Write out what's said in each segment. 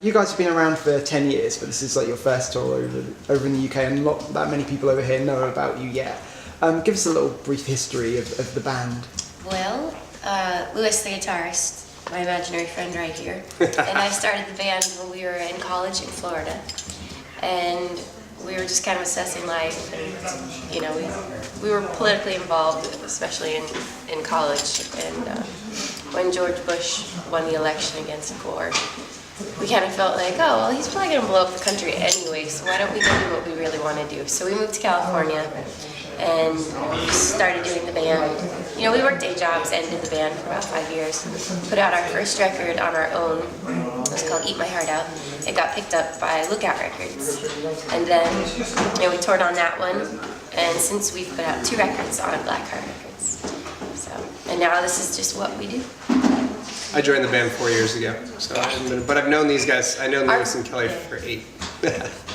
You guys have been around for 10 years, but this is like your first tour over in the UK, and not that many people over here know about you yet. Give us a little brief history of the band. Well, Lewis, the guitarist, my imaginary friend right here, and I started the band when we were in college in Florida, and we were just kind of assessing life, and you know, we were politically involved, especially in college, and when George Bush won the election against Gore, we kind of felt like, oh, well, he's probably going to blow up the country anyway, so why don't we go do what we really want to do? So we moved to California and started doing the band. You know, we worked day jobs and did the band for about 5 years. Put out our first record on our own. It was called Eat My Heart Out. It got picked up by Lookout Records. And then, you know, we toured on that one. And since we've put out 2 records on Blackheart Records. So, and now this is just what we do. I joined the band 4 years ago, so but I've known these guys. I know Lewis and Kelly for 8.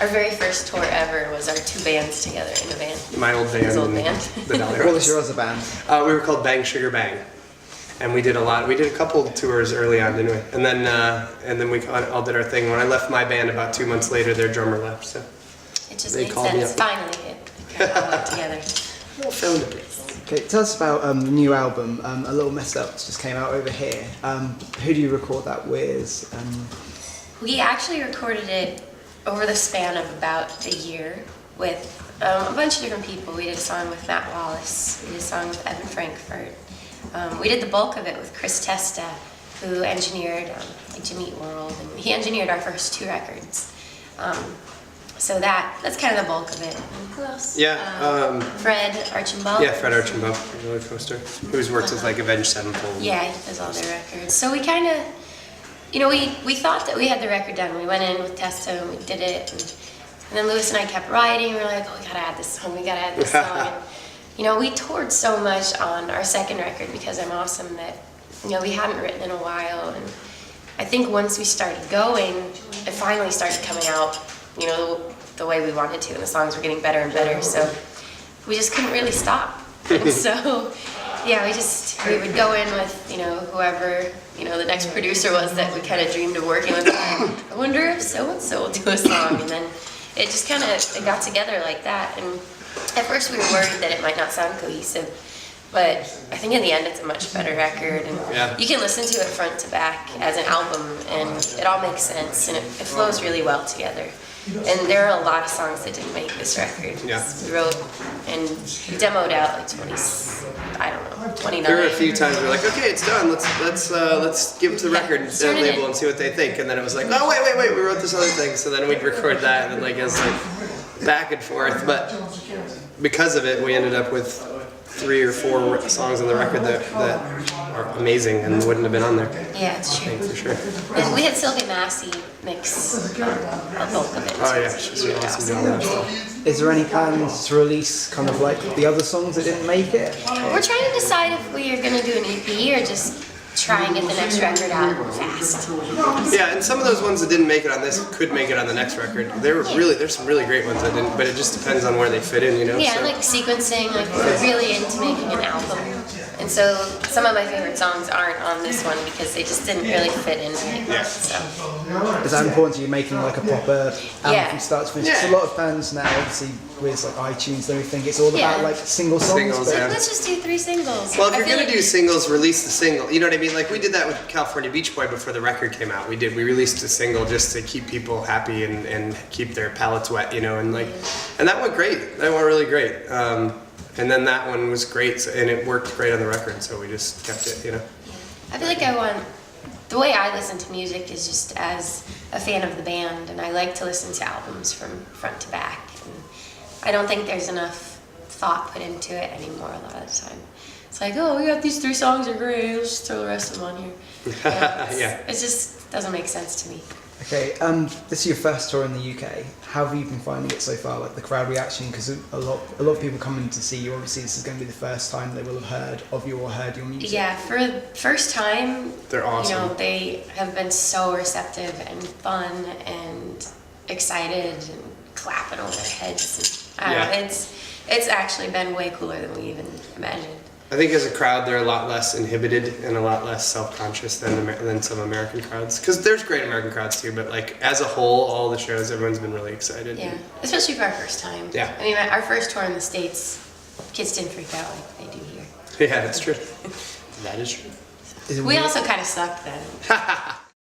Our very first tour ever was our 2 bands together in a band. My old band. His old band. The Dollyrots. What was your other band? We were called Bang Sugar Bang, and we did a lot. We did a couple tours early on, didn't we? And then we all did our thing. When I left my band about 2 months later, their drummer left. So it just made sense. Finally, it kind of all went together. Well, found a place. Okay, tell us about the new album, A Little Messed Up, just came out over here. Who do you record that with? We actually recorded it over the span of about a year with a bunch of different people. We did a song with Matt Wallace, we did a song with Evan Frankfurt. We did the bulk of it with Chris Testa, who engineered Jimmy Eat World, and he engineered our first 2 records. So that's kind of the bulk of it. And who else? Yeah. Fred Archambault. Yeah, Fred Archambault, roller coaster, who's worked with like Avenged Sevenfold. Yeah, he does all their records. So we kind of, you know, we thought that we had the record done. We went in with Testa and we did it, and then Lewis and I kept writing. We were like, oh, we gotta add this song. We gotta add this song. And, you know, we toured so much on our second record, Because I'm Awesome, that, you know, we hadn't written in a while. And I think once we started going, it finally started coming out, you know, the way we wanted to, and the songs were getting better and better, so we just couldn't really stop. And so, yeah, we would go in with, you know, whoever, you know, the next producer was that we kind of dreamed of working with. I wonder if so-and-so will do a song, and then it just kind of, it got together like that, and at first we were worried that it might not sound cohesive, but I think in the end it's a much better record, and you can listen to it front to back as an album, and it all makes sense, and it flows really well together. And there are a lot of songs that didn't make this record. Yeah. We wrote and demoed out like 29. There were a few times we were like, okay, it's done. Let's give it to the record label and see what they think. And then it was like, oh wait, we wrote this other thing. So then we'd record that, and then like it was like back and forth. But because of it, we ended up with 3 or 4 songs on the record that are amazing and wouldn't have been on there. Yeah, it's true. For sure. And we had Sylvia Massey mix a bulk of it. Oh yeah, she's really awesome doing that stuff. Is there any plans to release kind of like the other songs that didn't make it? We're trying to decide if we are going to do an EP or just try and get the next record out fast. Yeah, and some of those ones that didn't make it on this could make it on the next record. There's some really great ones that didn't, but it just depends on where they fit in, you know? Yeah, so. like sequencing, like we're really into making an album. And so some of my favorite songs aren't on this one because they just didn't really fit in right. Yeah. So. Is that important to you, making like a proper album from start to finish? Yeah. Because a lot of bands now, obviously, with like iTunes and everything, it's all about like single songs. Singles, yeah. Let's just do 3 singles. Well, if you're gonna do singles, release the single. You know what I mean? Like we did that with California Beach Boy before the record came out. We released a single just to keep people happy and keep their palates wet, you know, and that went great. That went really great. And then that one was great, and it worked great on the record, so we just kept it, you know. I feel like the way I listen to music is just as a fan of the band, and I like to listen to albums from front to back. And I don't think there's enough thought put into it anymore a lot of the time. It's like, oh, we got these 3 songs, they're great, let's just throw the rest of them on here. It just doesn't make sense to me. Okay, this is your first tour in the UK. How have you been finding it so far, like the crowd reaction? Because a lot of people coming to see you, obviously this is going to be the first time they will have heard of you or heard your music. Yeah, for the first time, they're awesome. You know, they have been so receptive and fun and excited and clapping over their heads. And, I don't know, it's actually been way cooler than we even imagined. I think as a crowd, they're a lot less inhibited and a lot less self-conscious than some American crowds. Because there's great American crowds too, but like as a whole, all the shows, everyone's been really excited. Yeah, especially for our first time. Yeah. I mean, our first tour in the States, kids didn't freak out like they do here. Yeah, that's true. That is true. Is it We weird- also kind of sucked then.